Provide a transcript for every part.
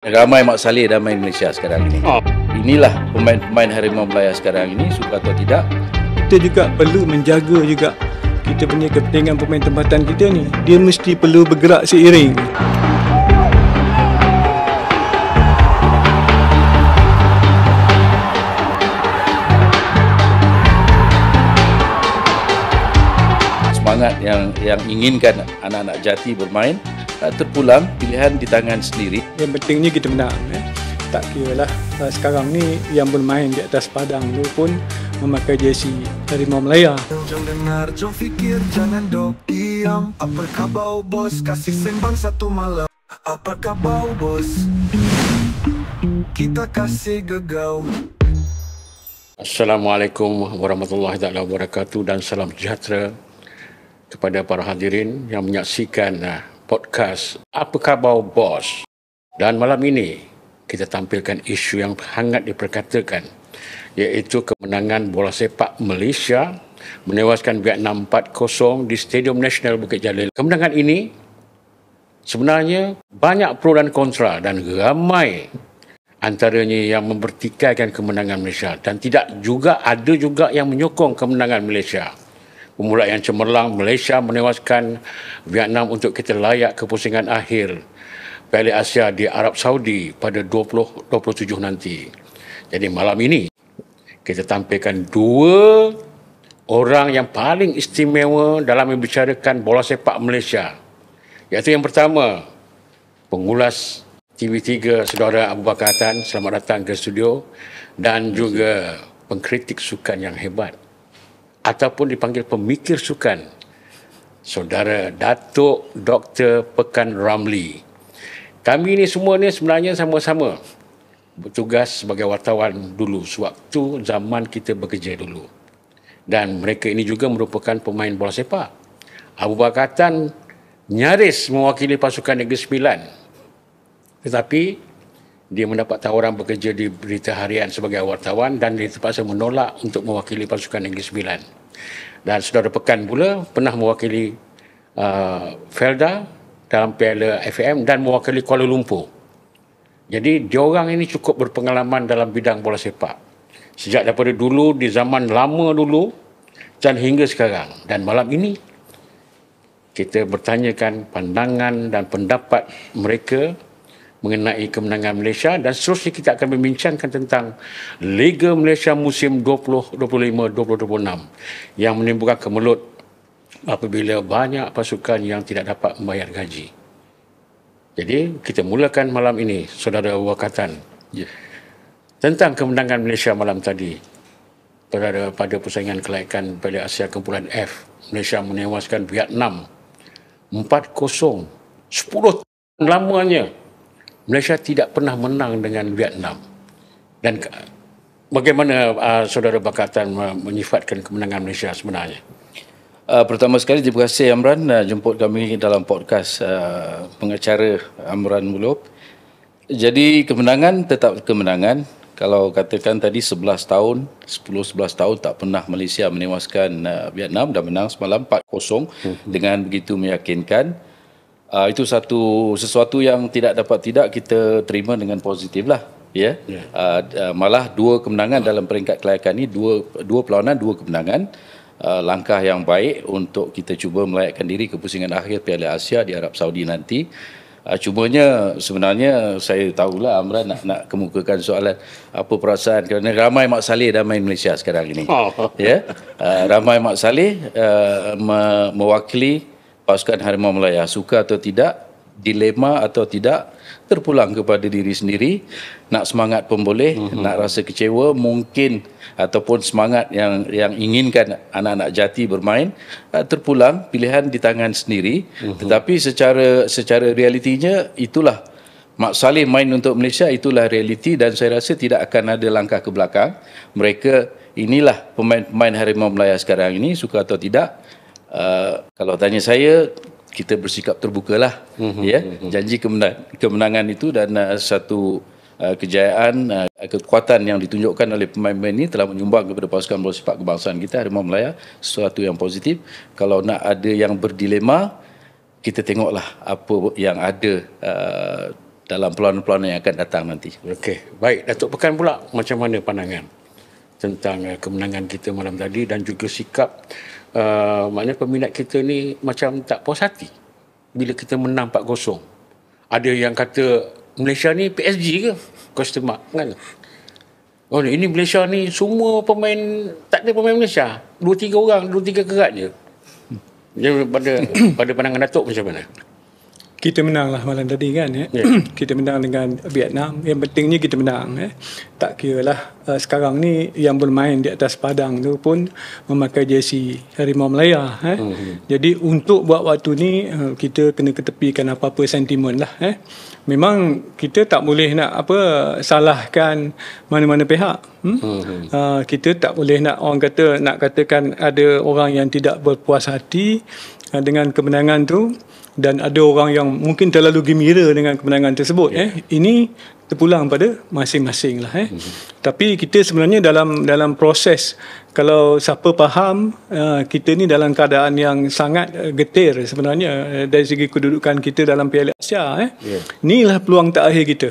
Ramai Mak Saleh dan main Malaysia sekarang ini. Inilah pemain-pemain Harimau Melaya sekarang ini, suka atau tidak. Kita juga perlu menjaga juga kita punya kepentingan pemain tempatan kita ni. Dia mesti perlu bergerak seiring. Semangat yang inginkan anak-anak Jati bermain terpulang, pilihan di tangan sendiri. Yang pentingnya kita menang. Tak kira lah sekarang ni yang bermain di atas padang tu pun memakai jersey Harimau Melaya. Jom dengar, jom fikir, jangan dok diam. Apa khabar bos, kasih sembang satu malam. Apa khabar bos, kita kasih gegau. Assalamualaikum warahmatullahi wabarakatuh dan salam sejahtera kepada para hadirin yang menyaksikan podcast Apa Khabar Bos. Dan malam ini kita tampilkan isu yang hangat diperkatakan, iaitu kemenangan bola sepak Malaysia menewaskan Vietnam 4-0 di Stadium Nasional Bukit Jalil. Kemenangan ini sebenarnya banyak pro dan kontra, dan ramai antaranya yang mempertikaikan kemenangan Malaysia, dan ada juga yang menyokong kemenangan Malaysia. Permulaan yang cemerlang, Malaysia menewaskan Vietnam untuk kita layak ke pusingan akhir Piala Asia di Arab Saudi pada 2027 nanti. Jadi malam ini kita tampilkan dua orang yang paling istimewa dalam membicarakan bola sepak Malaysia. Iaitu yang pertama, pengulas TV3 Saudara Abu Bakar Tan, selamat datang ke studio, dan juga pengkritik sukan yang hebat ataupun dipanggil pemikir sukan, Saudara Datuk Dr. Pekan Ramli. Kami ni semua ni sebenarnya sama-sama bertugas sebagai wartawan dulu, sewaktu zaman kita bekerja dulu. Dan mereka ini juga merupakan pemain bola sepak. Abu Bakar Tan nyaris mewakili pasukan Negeri Sembilan, tetapi dia mendapat tawaran bekerja di Berita Harian sebagai wartawan dan dia terpaksa menolak untuk mewakili pasukan Negeri Sembilan. Dan Saudara Pekan pula pernah mewakili Felda dalam Piala AFM dan mewakili Kuala Lumpur. Jadi diorang ini cukup berpengalaman dalam bidang bola sepak sejak daripada dulu, di zaman lama dulu dan hingga sekarang. Dan malam ini kita bertanyakan pandangan dan pendapat mereka mengenai kemenangan Malaysia, dan seterusnya kita akan membincangkan tentang Liga Malaysia musim 2025-2026 yang menimbulkan kemelut apabila banyak pasukan yang tidak dapat membayar gaji. Jadi kita mulakan malam ini, Saudara Abu Bakar Tan, tentang kemenangan Malaysia malam tadi pada persaingan kelayakan Piala Asia Kumpulan F. Malaysia menewaskan Vietnam 4-0. 10 tahun lamanya Malaysia tidak pernah menang dengan Vietnam. Dan bagaimana Saudara Bakar Tan menyifatkan kemenangan Malaysia sebenarnya? Pertama sekali, terima kasih Amran jemput kami dalam podcast pengacara Amran Muluk. Jadi kemenangan tetap kemenangan. Kalau katakan tadi 11 tahun tak pernah Malaysia menewaskan Vietnam, dan menang semalam 4-0 dengan begitu meyakinkan. Itu sesuatu yang tidak kita terima dengan positif lah. Malah dua kemenangan dalam peringkat kelayakan ini, dua perlawanan, dua kemenangan. Langkah yang baik untuk kita cuba melayakkan diri ke pusingan akhir Piala Asia di Arab Saudi nanti. Cumanya sebenarnya saya tahulah Amran nak kemukakan soalan apa perasaan, kerana ramai Mak Saleh dan main Malaysia sekarang ini. Ramai Mak Saleh mewakili pasukan Harimau Melaya, suka atau tidak, dilema atau tidak, terpulang kepada diri sendiri. Nak semangat pun boleh, nak rasa kecewa mungkin, ataupun semangat yang inginkan anak-anak Jati bermain, terpulang, pilihan di tangan sendiri. Tetapi secara realitinya itulah Mak Saleh main untuk Malaysia, itulah realiti, dan saya rasa tidak akan ada langkah ke belakang. Mereka inilah pemain-pemain Harimau Melaya sekarang ini, suka atau tidak. Kalau tanya saya, kita bersikap terbukalah. Janji kemenangan itu dan satu kejayaan, kekuatan yang ditunjukkan oleh pemain-pemain ini telah menyumbang kepada pasukan bola sepak kebangsaan kita Harimau Melaya sesuatu yang positif. Kalau nak ada yang berdilema, kita tengoklah apa yang ada dalam peluang-peluang yang akan datang nanti. Okey, baik. Datuk Pekan pula, macam mana pandangan tentang kemenangan kita malam tadi dan juga sikap maknanya peminat kita ni macam tak puas hati bila kita menang 4-0. Ada yang kata Malaysia ni PSG ke? Question mark kan? Oh, ini Malaysia ni semua pemain, tak ada pemain Malaysia. 2-3 orang, 2-3 kerat je. Jadi pada pandangan Datuk macam mana? Kita menang lah malam tadi kan. Kita menang dengan Vietnam. Yang pentingnya kita menang. Tak kira lah sekarang ni yang bermain di atas padang tu pun memakai jersey Harimau Melaya. Jadi untuk buat waktu ni kita kena ketepikan apa-apa sentimen lah. Memang kita tak boleh nak salahkan mana-mana pihak. Kita tak boleh nak katakan ada orang yang tidak berpuas hati dengan kemenangan tu, dan ada orang yang mungkin terlalu gembira dengan kemenangan tersebut. Ini terpulang pada masing-masing lah. Tapi kita sebenarnya dalam proses, kalau siapa faham, kita ni dalam keadaan yang sangat getir sebenarnya dari segi kedudukan kita dalam Piala Asia. Inilah peluang terakhir kita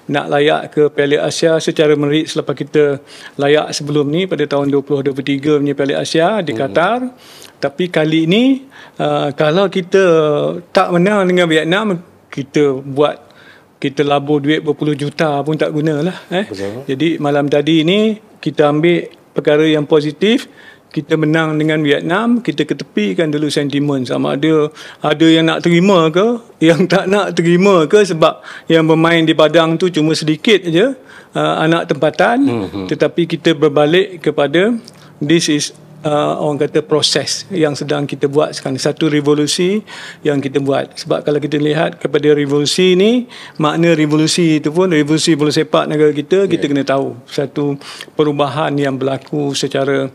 nak layak ke Piala Asia secara merit selepas kita layak sebelum ni pada tahun 2023 punya Piala Asia di Qatar. Tapi kali ini kalau kita tak menang dengan Vietnam, kita labur duit berpuluh juta pun tak gunalah. Jadi malam tadi ni kita ambil perkara yang positif. Kita menang dengan Vietnam, kita ketepikan dulu sentimen sama ada yang nak terima ke, yang tak nak terima ke, sebab yang bermain di padang tu cuma sedikit je anak tempatan. Tetapi kita berbalik kepada this is orang kata proses yang sedang kita buat sekarang, satu revolusi yang kita buat. Sebab kalau kita lihat kepada revolusi ni, makna revolusi itu pun revolusi bola sepak negara kita, kita kena tahu satu perubahan yang berlaku secara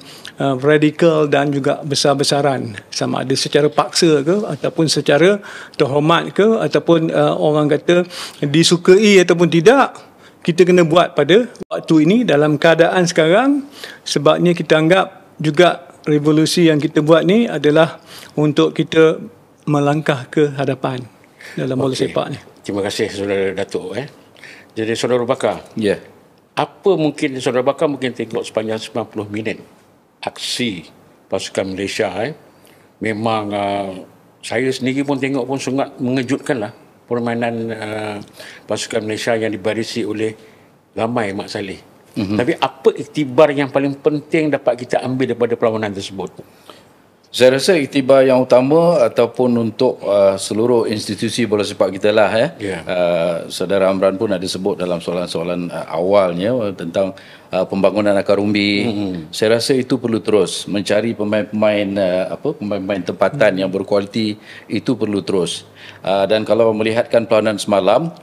radikal dan juga besar-besaran, sama ada secara paksa ke ataupun secara terhormat ke ataupun orang kata disukai ataupun tidak. Kita kena buat pada waktu ini dalam keadaan sekarang, sebabnya kita anggap juga revolusi yang kita buat ni adalah untuk kita melangkah ke hadapan dalam bola sepak ni. Terima kasih Saudara Datuk. Jadi Saudara Bakar, apa mungkin Saudara Bakar mungkin tengok sepanjang 90 minit aksi pasukan Malaysia. Memang saya sendiri pun tengok pun sangat mengejutkan lah permainan pasukan Malaysia yang dibarisi oleh ramai Mat Salleh. Tapi apa iktibar yang paling penting dapat kita ambil daripada perlawanan tersebut? Saya rasa iktibar yang utama ataupun untuk seluruh institusi bola sepak kita lah. Saudara Amran pun ada sebut dalam soalan-soalan awalnya tentang pembangunan akar umbi. Saya rasa itu perlu terus mencari pemain-pemain pemain-pemain tempatan yang berkualiti, itu perlu terus. Dan kalau melihatkan perlawanan semalam,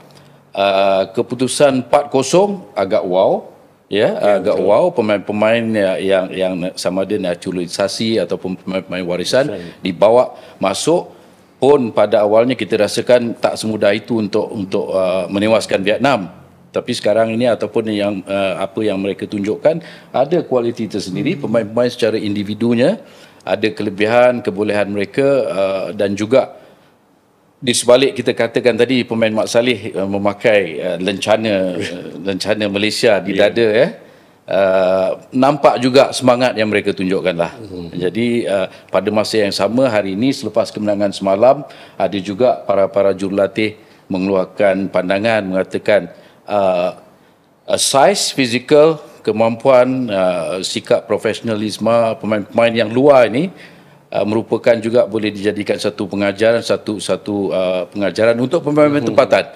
keputusan 4-0 agak wow. Agak wow, pemain-pemain yang sama ada naturalisasi ataupun pemain-pemain warisan dibawa masuk pun pada awalnya kita rasakan tak semudah itu untuk menewaskan Vietnam. Tapi sekarang ini ataupun apa yang mereka tunjukkan ada kualiti tersendiri, pemain-pemain secara individunya ada kelebihan, kebolehan mereka dan juga di sebalik kita katakan tadi pemain Mat Salleh memakai lencana Malaysia di dada, nampak juga semangat yang mereka tunjukkan lah. Jadi pada masa yang sama hari ini selepas kemenangan semalam, ada juga para jurulatih mengeluarkan pandangan mengatakan size fizikal, kemampuan, sikap profesionalisme pemain-pemain yang luar ini merupakan juga boleh dijadikan satu pengajaran, satu pengajaran untuk pemain-pemain tempatan.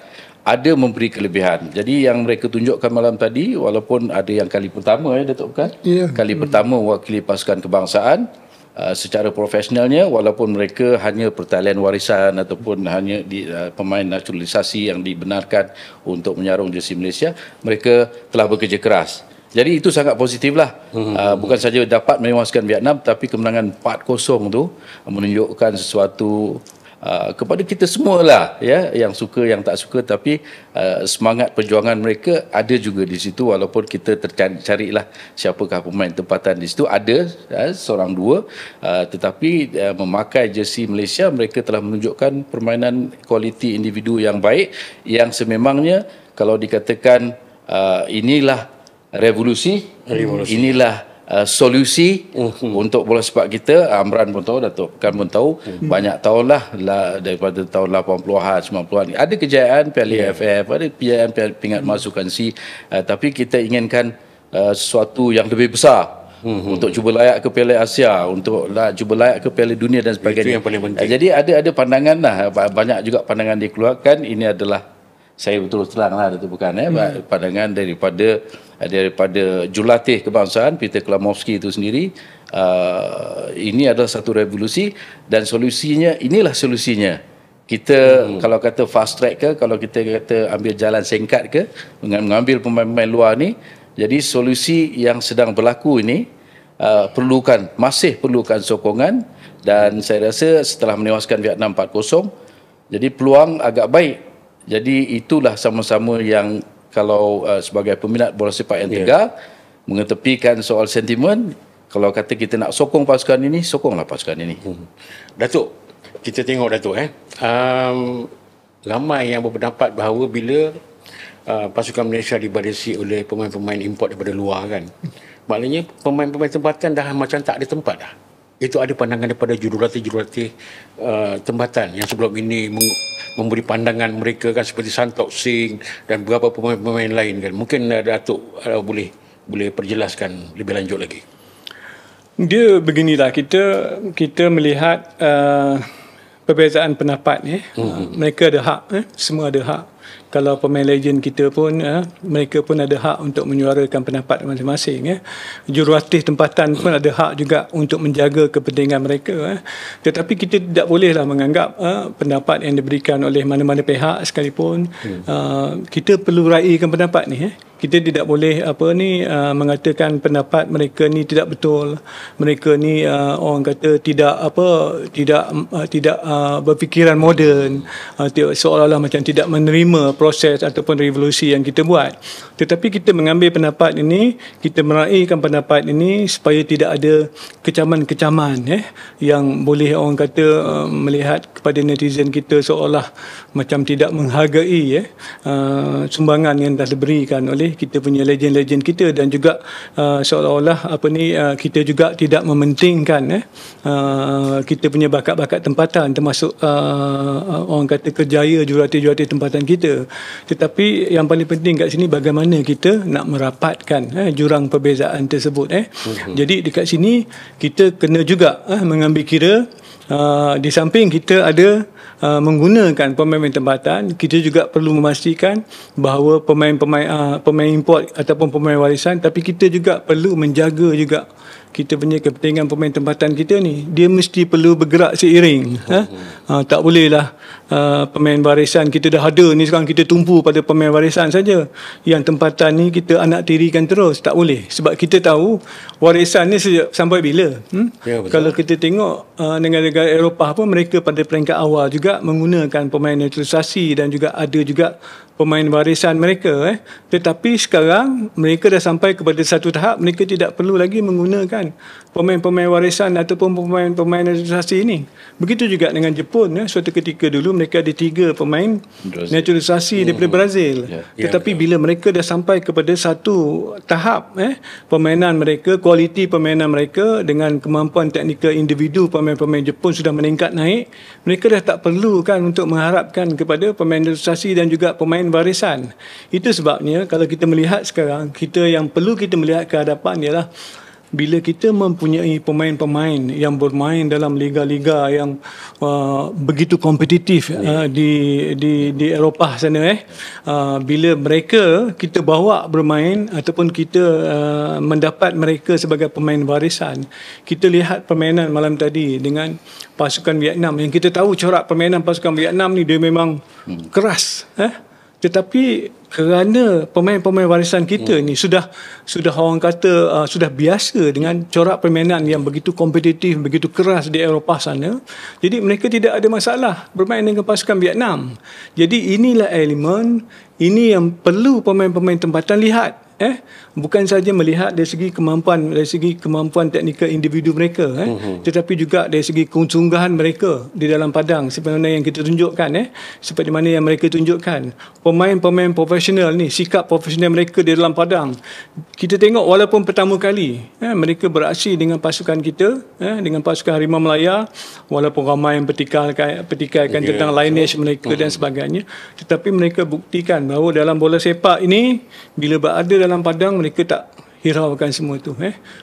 Ada memberi kelebihan. Jadi yang mereka tunjukkan malam tadi, walaupun ada yang kali pertama Datuk Pekan, kali pertama mewakili pasukan kebangsaan secara profesionalnya, walaupun mereka hanya pertalian warisan ataupun hanya pemain naturalisasi yang dibenarkan untuk menyarung jersey Malaysia, mereka telah bekerja keras. Jadi itu sangat positif lah. Bukan saja dapat menewaskan Vietnam, tapi kemenangan 4-0 tu menunjukkan sesuatu kepada kita semualah, ya, yang suka yang tak suka, tapi semangat perjuangan mereka ada juga di situ, walaupun kita carilah siapakah pemain tempatan di situ, ada seorang dua, tetapi memakai jersey Malaysia, mereka telah menunjukkan permainan kualiti individu yang baik, yang sememangnya kalau dikatakan inilah revolusi. Inilah solusi untuk bola sepak kita. Amran pun tahu, Datuk Pekan pun tahu, banyak tahun lah daripada tahun 80-an, 90-an ada kejayaan Piala AFF, ada kejayaan pingat masukan C, tapi kita inginkan sesuatu yang lebih besar, untuk cuba layak ke Piala Asia, untuk cuba layak ke Piala Dunia dan sebagainya. Itu yang paling penting. Jadi ada pandangan lah, banyak juga pandangan dikeluarkan. Ini adalah, saya betul terang lah, Datuk Pekan, pandangan daripada jurulatih kebangsaan Peter Klamowski itu sendiri. Ini adalah satu revolusi, dan solusinya, inilah solusinya. Kita kalau kata fast track ke, kalau kita kata ambil jalan singkat ke, mengambil pemain-pemain luar ni, jadi solusi yang sedang berlaku ini masih perlukan sokongan, dan saya rasa setelah menewaskan Vietnam 4-0, jadi peluang agak baik. Jadi itulah sama-sama yang, kalau sebagai peminat bola sepak yang tegar, mengetepikan soal sentimen, kalau kata kita nak sokong pasukan ini, sokonglah pasukan ini. Datuk, kita tengok Datuk, ramai yang berpendapat bahawa bila pasukan Malaysia dibarisi oleh pemain-pemain import daripada luar kan, maknanya pemain-pemain tempatan dah macam tak ada tempat dah. Itu ada pandangan daripada jurulatih tempatan yang sebelum ini memberi pandangan mereka kan, seperti Santok Singh dan beberapa pemain-pemain lain kan. Mungkin Datuk boleh perjelaskan lebih lanjut lagi. Dia beginilah, kita melihat perbezaan pendapat ni. Mereka ada hak, semua ada hak. Kalau pemain legend kita pun, mereka pun ada hak untuk menyuarakan pendapat masing-masing. Jurulatih tempatan pun ada hak juga untuk menjaga kepentingan mereka. Tetapi kita tidak bolehlah menganggap pendapat yang diberikan oleh mana-mana pihak sekalipun. Kita perlu raikan pendapat ni. Kita tidak boleh mengatakan pendapat mereka ni tidak betul. Mereka ni orang kata tidak berfikiran moden, seolah-olah macam tidak menerima proses ataupun revolusi yang kita buat. Tetapi kita mengambil pendapat ini, kita meraihkan pendapat ini supaya tidak ada kecaman-kecaman yang boleh orang kata melihat kepada netizen kita seolah macam tidak menghargai sumbangan yang dah diberikan oleh kita punya legend-legend kita, dan juga seolah-olah kita juga tidak mementingkan kita punya bakat-bakat tempatan, termasuk orang kata kerjaya jurulatih-jurulatih tempatan kita. Tetapi yang paling penting kat sini bagaimana kita nak merapatkan jurang perbezaan tersebut. Jadi dekat sini kita kena juga mengambil kira, di samping kita ada menggunakan pemain tempatan, kita juga perlu memastikan bahawa pemain import ataupun pemain warisan, tapi kita juga perlu menjaga juga kita punya kepentingan pemain tempatan kita ni. Dia mesti perlu bergerak seiring. Tak bolehlah pemain warisan kita dah ada ni, sekarang kita tumpu pada pemain warisan saja. Yang tempatan ni kita anak tirikan terus. Tak boleh. Sebab kita tahu warisan ni sampai bila. Kalau kita tengok negara-negara Eropah pun, mereka pada peringkat awal juga menggunakan pemain naturalisasi dan juga ada juga pemain warisan mereka. Tetapi sekarang mereka dah sampai kepada satu tahap mereka tidak perlu lagi menggunakan pemain-pemain warisan ataupun pemain-pemain naturalisasi ini. Begitu juga dengan Jepun. Suatu ketika dulu mereka ada 3 pemain naturalisasi daripada Brazil. Tetapi bila mereka dah sampai kepada satu tahap permainan mereka, kualiti permainan mereka dengan kemampuan teknikal individu pemain-pemain Jepun sudah meningkat naik, mereka dah tak perlu kan untuk mengharapkan kepada pemain naturalisasi dan juga pemain warisan. Itu sebabnya kalau kita melihat sekarang, yang perlu kita melihat ke hadapan ialah bila kita mempunyai pemain-pemain yang bermain dalam liga-liga yang begitu kompetitif di Eropah sana, bila mereka kita bawa bermain ataupun kita mendapat mereka sebagai pemain warisan, kita lihat permainan malam tadi dengan pasukan Vietnam, yang kita tahu corak permainan pasukan Vietnam ni dia memang keras, Tetapi kerana pemain-pemain warisan kita ni sudah orang kata sudah biasa dengan corak permainan yang begitu kompetitif, begitu keras di Eropah sana, jadi mereka tidak ada masalah bermain dengan pasukan Vietnam. Jadi inilah elemen ini yang perlu pemain-pemain tempatan lihat. Bukan saja melihat dari segi kemampuan teknikal individu mereka, tetapi juga dari segi kesungguhan mereka di dalam padang seperti mana yang kita tunjukkan, seperti mana yang mereka tunjukkan. Pemain-pemain profesional ni, sikap profesional mereka di dalam padang. Kita tengok walaupun pertama kali mereka beraksi dengan pasukan kita, dengan pasukan Harimau Melaya, walaupun ramai yang pertikaikan tentang lineage mereka dan sebagainya, tetapi mereka buktikan bahawa dalam bola sepak ini bila berada dalam padang mereka tak hiraukan semua itu.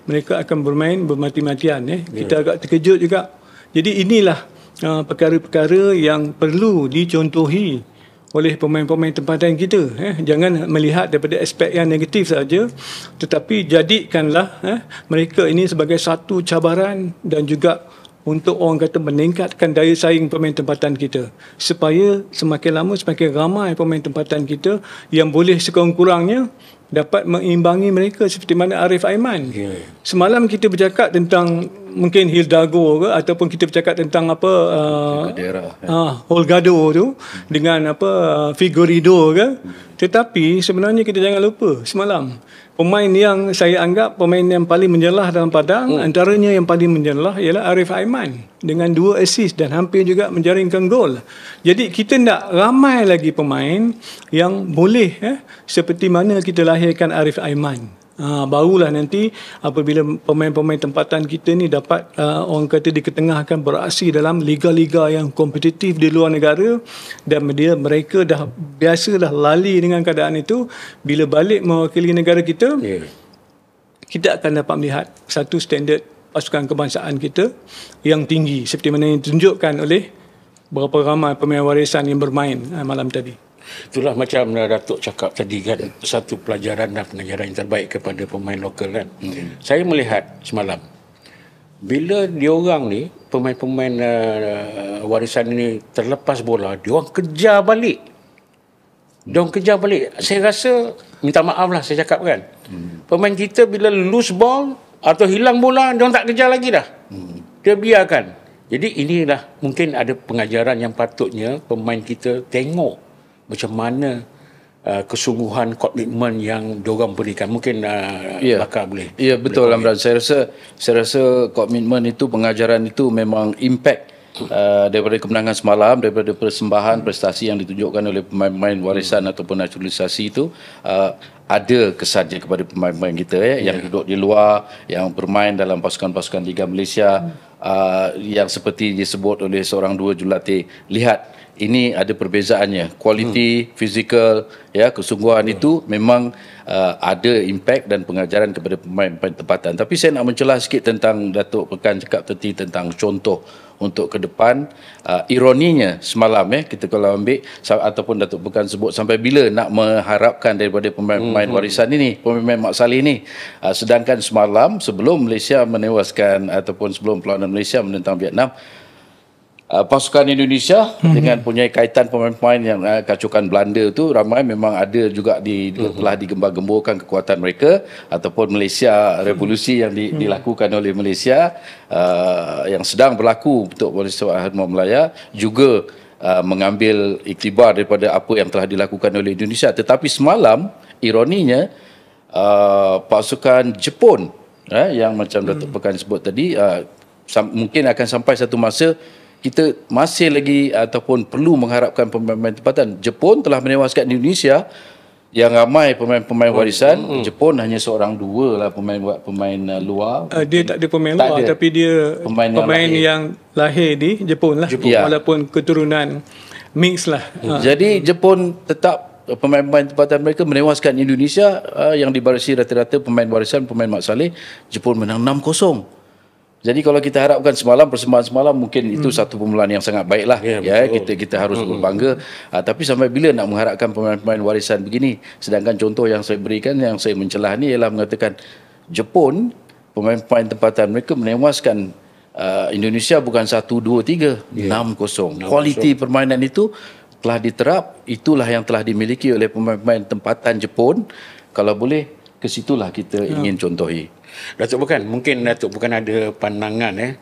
Mereka akan bermain bermati-matian. Kita agak terkejut juga. Jadi inilah perkara-perkara yang perlu dicontohi oleh pemain-pemain tempatan kita. Jangan melihat daripada aspek yang negatif saja, tetapi jadikanlah mereka ini sebagai satu cabaran dan juga untuk orang kata meningkatkan daya saing pemain tempatan kita, supaya semakin lama semakin ramai pemain tempatan kita yang boleh sekurang-kurangnya dapat mengimbangi mereka seperti mana Arif Aiman. Semalam kita bercakap tentang mungkin Hidalgo ke, ataupun kita bercakap tentang Holgado tu dengan Figueiredo ke. Tetapi sebenarnya kita jangan lupa semalam pemain yang saya anggap pemain yang paling menjelah dalam padang, antaranya yang paling menjelah ialah Arif Aiman dengan 2 assist dan hampir juga menjaringkan gol. Jadi kita nak ramai lagi pemain yang boleh seperti mana kita lahirkan Arif Aiman. Barulah nanti apabila pemain-pemain tempatan kita ni dapat orang kata diketengahkan beraksi dalam liga-liga yang kompetitif di luar negara, dan mereka dah biasa dah lali dengan keadaan itu, bila balik mewakili negara kita, kita akan dapat melihat satu standard pasukan kebangsaan kita yang tinggi seperti mana yang ditunjukkan oleh berapa ramai pemain warisan yang bermain malam tadi. Itulah macam Datuk cakap tadi kan, satu pelajaran dan pengajaran yang terbaik kepada pemain lokal kan. Saya melihat semalam bila diorang ni pemain-pemain warisan ni terlepas bola, diorang kejar balik. Saya rasa minta maaf lah saya cakap kan. Pemain kita bila lose ball atau hilang bola, diorang tak kejar lagi dah. Dia biarkan. Jadi inilah mungkin ada pengajaran yang patutnya pemain kita tengok macam mana kesungguhan, komitmen yang diorang berikan. Mungkin Bakar boleh. Ya, betul Amran. Saya rasa komitmen itu, pengajaran itu memang impact daripada kemenangan semalam, daripada persembahan prestasi yang ditunjukkan oleh pemain-pemain warisan ataupun naturalisasi itu, ada kesannya kepada pemain-pemain kita yang duduk di luar, yang bermain dalam pasukan-pasukan Liga Malaysia, yang seperti disebut oleh seorang dua jurulatih. Lihat, ini ada perbezaannya, kualiti, fizikal, kesungguhan itu memang ada impact dan pengajaran kepada pemain-pemain tempatan. Tapi saya nak mencelah sikit tentang Datuk Pekan cakap tadi tentang contoh untuk ke depan. Ironinya semalam kita kalau ambil ataupun Datuk Pekan sebut sampai bila nak mengharapkan daripada pemain-pemain warisan ini, pemain Mak Saleh ini, sedangkan semalam sebelum Malaysia menewaskan ataupun sebelum perlawanan Malaysia menentang Vietnam, pasukan Indonesia dengan punya kaitan pemain-pemain yang kacukan Belanda tu ramai memang ada juga telah digembar-gemburkan kekuatan mereka, ataupun Malaysia revolusi yang dilakukan oleh Malaysia yang sedang berlaku untuk Malaysia Harimau Melaya juga mengambil iktibar daripada apa yang telah dilakukan oleh Indonesia. Tetapi semalam ironinya pasukan Jepun yang macam Datuk Pekan sebut tadi, mungkin akan sampai satu masa kita masih lagi ataupun perlu mengharapkan pemain-pemain tempatan. Jepun telah menewaskan Indonesia yang ramai pemain-pemain warisan. Jepun hanya seorang dua lah pemain luar. Dia tak ada pemain luar, tapi dia pemain yang lahir di Jepun lah. Walaupun keturunan mix lah. Jadi Jepun tetap pemain-pemain tempatan mereka menewaskan Indonesia yang dibarisi rata-rata pemain warisan, pemain Mak Saleh. Jepun menang 6-0. Jadi kalau kita harapkan semalam, persembahan semalam mungkin itu satu permulaan yang sangat baiklah. Kita harus berbangga. Tapi sampai bila nak mengharapkan pemain-pemain warisan begini? Sedangkan contoh yang saya berikan, yang saya mencelah ni ialah mengatakan Jepun, pemain-pemain tempatan mereka menewaskan Indonesia bukan 1, 2, 3, 6-0. Kualiti permainan itu telah diterap, itulah yang telah dimiliki oleh pemain-pemain tempatan Jepun. Kalau boleh, ke situlah kita ingin contohi. Datuk Bukan, mungkin Datuk Bukan ada pandangan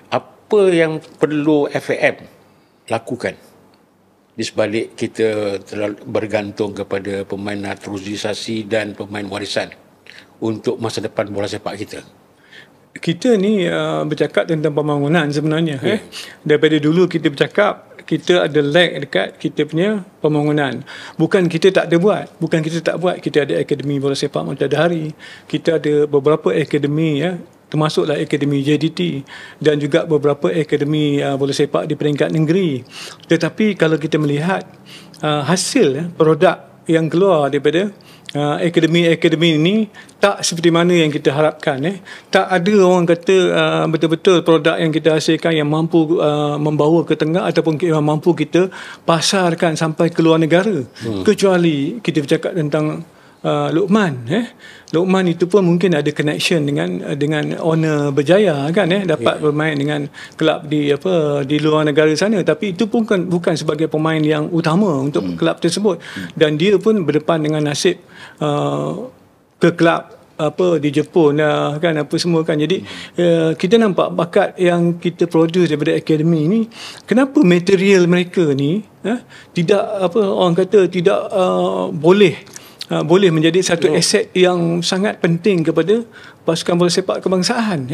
apa yang perlu FAM lakukan di sebalik kita terlalu bergantung kepada pemain naturalisasi dan pemain warisan untuk masa depan bola sepak kita? Kita ni bercakap tentang pembangunan sebenarnya. Daripada dulu kita bercakap kita ada lag dekat kita punya pembangunan. Bukan kita tak ada buat, bukan kita tak buat. Kita ada akademi bola sepak Muktadari, kita ada beberapa akademi termasuklah akademi JDT dan juga beberapa akademi bola sepak di peringkat negeri. Tetapi kalau kita melihat hasil produk yang keluar daripada akademi-akademi ini tak seperti mana yang kita harapkan. Tak ada orang kata betul-betul produk yang kita hasilkan yang mampu membawa ke tengah ataupun yang mampu kita pasarkan sampai ke luar negara. Kecuali kita bercakap tentang Luqman. Luqman itu pun mungkin ada connection dengan owner Berjaya kan, dapat bermain dengan kelab di luar negara sana, tapi itu pun bukan sebagai pemain yang utama untuk kelab tersebut, dan dia pun berdepan dengan nasib ke kelab di Jepun kan, apa semua kan. Jadi kita nampak bakat yang kita produce daripada akademi ni, kenapa material mereka ni tidak orang kata tidak boleh menjadi satu aset yang sangat penting kepada pasukan bola sepak kebangsaan.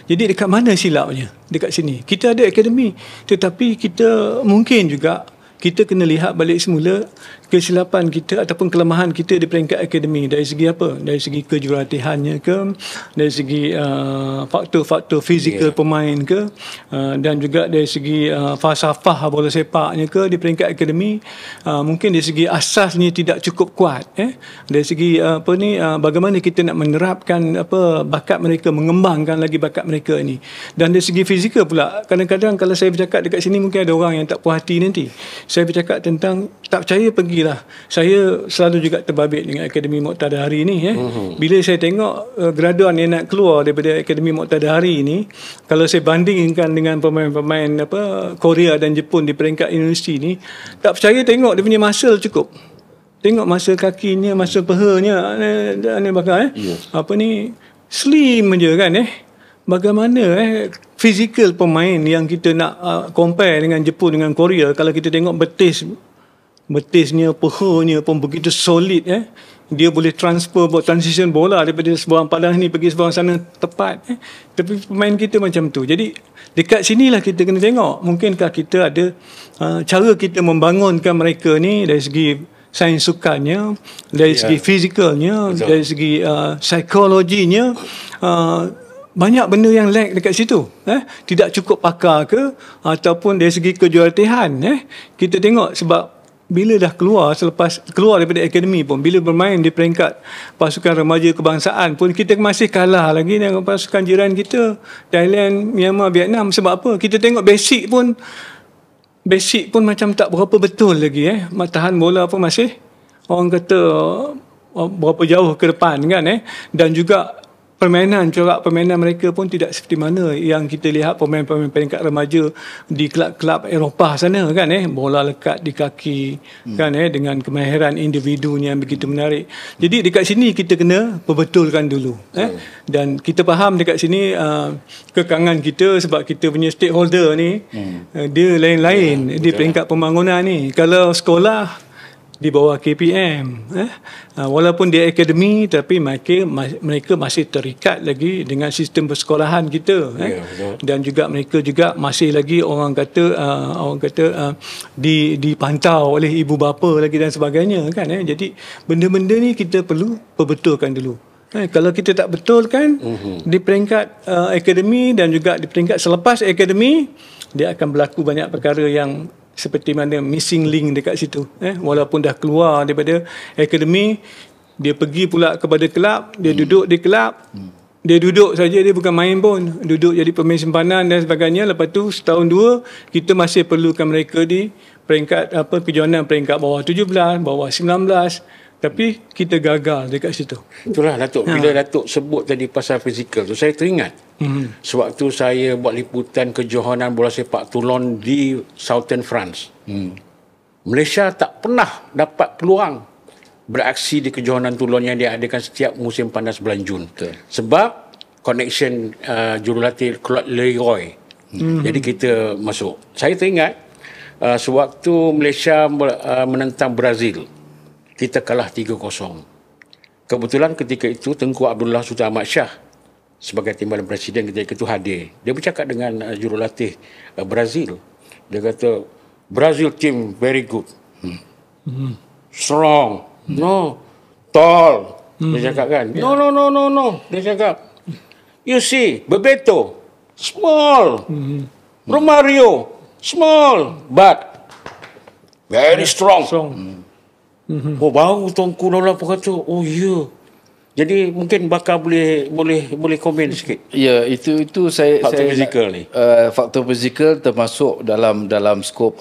Jadi dekat mana silapnya? Dekat sini. Kita ada akademi, tetapi kita mungkin juga kita kena lihat balik semula kesilapan kita ataupun kelemahan kita di peringkat akademi. Dari segi apa? Dari segi kejuratihannya ke, dari segi faktor-faktor fizikal pemain ke, dan juga dari segi falsafah bola sepaknya ke di peringkat akademi. Mungkin dari segi asasnya tidak cukup kuat. Dari segi bagaimana kita nak menerapkan bakat mereka, mengembangkan lagi bakat mereka ini. Dan dari segi fizikal pula, kadang-kadang kalau saya bercakap dekat sini mungkin ada orang yang tak puas hati nanti. Saya bercakap tentang tak percaya pergilah. Saya selalu juga terbabit dengan Akademi Muktadari ni. Bila saya tengok graduan yang nak keluar daripada Akademi Muktadari ni, kalau saya bandingkan dengan pemain-pemain Korea dan Jepun di peringkat universiti ni, tak percaya tengok dia punya muscle cukup. Tengok muscle kakinya, muscle pahanya, slim je kan. Bagaimana fizikal pemain yang kita nak compare dengan Jepun dengan Korea, kalau kita tengok betisnya, pahanya pun begitu solid. Dia boleh buat transition bola daripada sebuah padang ni pergi sebuah sana tepat. Tapi pemain kita macam tu. Jadi dekat sinilah kita kena tengok, mungkinkah kita ada cara kita membangunkan mereka ni dari segi sains sukannya, dari segi fizikalnya, dari segi psikologinya. Banyak benda yang lag dekat situ. Tidak cukup pakar ke, ataupun dari segi kejuratihan. Kita tengok sebab bila dah selepas keluar daripada akademi pun, bila bermain di peringkat pasukan remaja kebangsaan pun, kita masih kalah lagi dengan pasukan jiran kita, Thailand, Myanmar, Vietnam. Sebab apa? Kita tengok basic pun macam tak berapa betul lagi. Tahan bola pun masih orang kata berapa jauh ke depan kan. Dan juga corak permainan mereka pun tidak seperti mana yang kita lihat pemain-pemain peringkat remaja di kelab-kelab Eropah sana kan. Bola lekat di kaki kan, dengan kemahiran individunya yang begitu menarik. Jadi dekat sini kita kena perbetulkan dulu. Dan kita faham dekat sini kekangan kita sebab kita punya stakeholder ni dia lain-lain di peringkat pembangunan ni. Kalau sekolah di bawah KPM, walaupun dia akademi, tapi mereka masih terikat lagi dengan sistem persekolahan kita. Dan juga mereka juga masih lagi orang kata dipantau oleh ibu bapa lagi dan sebagainya kan. Jadi benda-benda ni kita perlu perbetulkan dulu. Kalau kita tak betulkan di peringkat akademi dan juga di peringkat selepas akademi, dia akan berlaku banyak perkara yang seperti mana missing link dekat situ. Walaupun dah keluar daripada akademi, dia pergi pula kepada kelab, dia duduk di kelab, dia duduk saja, dia bukan main pun, duduk jadi pemain simpanan dan sebagainya. Lepas tu setahun dua kita masih perlukan mereka di peringkat kejohanan peringkat bawah 17, bawah 19. Tapi kita gagal dekat situ. Itulah Datuk, bila Datuk sebut tadi pasal fizikal tu, saya teringat sewaktu saya buat liputan kejohanan bola sepak Toulon di Southern France. Malaysia tak pernah dapat peluang beraksi di kejohanan Toulon yang diadakan setiap musim panas bulan Jun. Betul. Sebab connection jurulatih Claude Leroy. Jadi kita masuk. Saya teringat sewaktu Malaysia menentang Brazil, kita kalah 3-0. Kebetulan ketika itu Tengku Abdullah Sultan Ahmad Shah sebagai timbalan presiden ketika itu hadir. Dia bercakap dengan jurulatih Brazil. Dia kata, Brazil team very good. Strong. No. Tall. Dia cakap kan. No. Dia cakap, you see, Bebeto, small. Romario, small. But very strong. Oh, baru Tengku Abdullah pun kata, oh ya. Jadi mungkin bakal boleh komen sikit. Ya, itu saya Faktor saya fizikal ni. Faktor fizikal termasuk dalam skop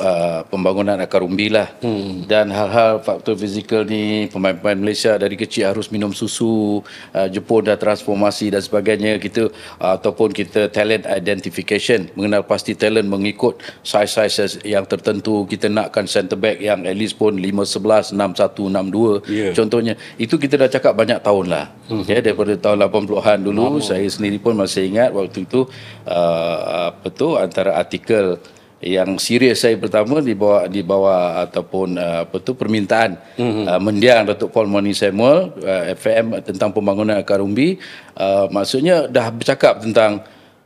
pembangunan akar umbi lah. Dan hal-hal faktor fizikal ni, pemain-pemain Malaysia dari kecil harus minum susu, Jepun dah transformasi dan sebagainya. Kita ataupun kita talent identification, mengenal pasti talent mengikut size yang tertentu. Kita nakkan centre back yang at least pun 5'11", 6'1", 6'2". Yeah. Contohnya, itu kita dah cakap banyak tahun lah. Ya, daripada tahun 80-an dulu, saya sendiri pun masih ingat waktu itu antara artikel yang serius saya pertama di bawah ataupun permintaan mendiang Datuk Paul Moni Samuel FM tentang pembangunan akar umbi, maksudnya dah bercakap tentang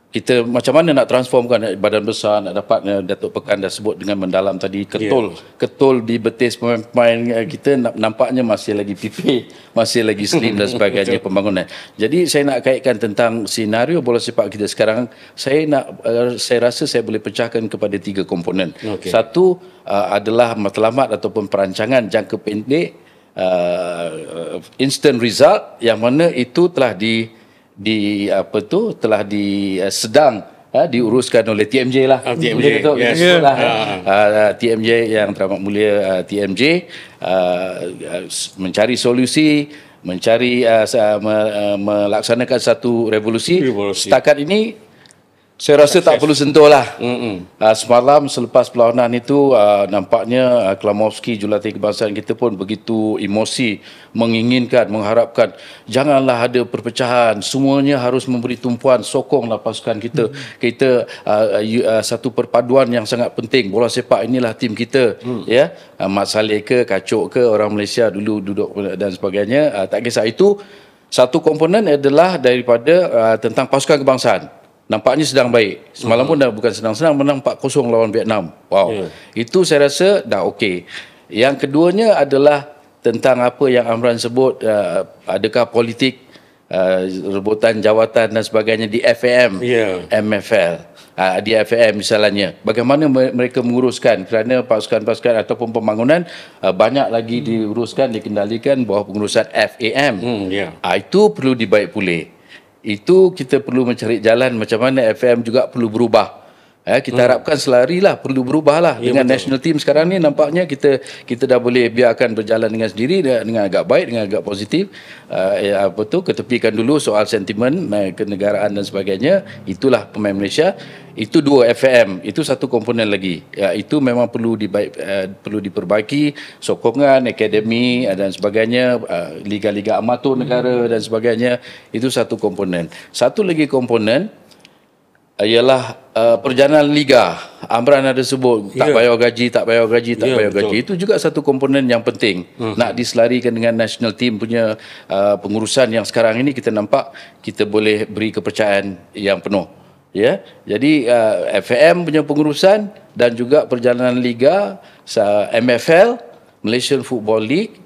kita macam mana nak transformkan badan besar, nak dapat Datuk Pekan dah sebut dengan mendalam tadi, ketul di betis pemain-pemain kita nampaknya masih lagi pipih, masih lagi slim dan sebagainya pembangunan. Jadi saya nak kaitkan tentang senario bola sepak kita sekarang, saya rasa saya boleh pecahkan kepada 3 komponen. Satu adalah matlamat ataupun perancangan jangka pendek, instant result, yang mana itu telah sedang diuruskan oleh TMJ lah. TMJ, yes. TMJ yang teramat mulia, TMJ mencari solusi, melaksanakan satu revolusi. Setakat ini saya rasa tak perlu sentuh lah. Semalam selepas perlawanan itu, nampaknya Klamowski, jurulatih kebangsaan kita pun begitu emosi, menginginkan, mengharapkan janganlah ada perpecahan, semuanya harus memberi tumpuan, sokonglah pasukan kita. Kita satu perpaduan yang sangat penting. Bola sepak inilah tim kita. Ya, Mat Saleh ke, Kacok ke, orang Malaysia dulu duduk dan sebagainya. Tak kisah itu. Satu komponen adalah daripada tentang pasukan kebangsaan. Nampaknya sedang baik. Semalam pun dah bukan senang-senang, menang 4-0 lawan Vietnam. Wow. Itu saya rasa dah okey. Yang keduanya adalah tentang apa yang Amran sebut, adakah politik, rebutan jawatan dan sebagainya di FAM, MFL. Di FAM misalnya. Bagaimana mereka menguruskan, kerana pasukan-pasukan ataupun pembangunan banyak lagi diuruskan, dikendalikan bawah pengurusan FAM. Itu perlu dibaik pulih. Itu kita perlu mencari jalan macam mana FM juga perlu berubah. Kita harapkan selarilah perlu berubahlah dengan national team sekarang ni. Nampaknya kita dah boleh biarkan berjalan dengan sendiri, dengan agak baik, dengan agak positif. Ketepikan dulu soal sentimen kenegaraan dan sebagainya. Itulah pemain Malaysia. Itu 2 FM. Itu satu komponen lagi. Itu memang perlu diperbaiki, sokongan akademi dan sebagainya, liga-liga amatur negara dan sebagainya. Itu satu komponen. Satu lagi komponen ialah perjalanan liga. Amran ada sebut tak bayar gaji. Itu juga satu komponen yang penting. Nak diselarikan dengan national team punya pengurusan yang sekarang ini, kita nampak kita boleh beri kepercayaan yang penuh. Ya, jadi FAM punya pengurusan dan juga perjalanan liga, MFL, Malaysian Football League,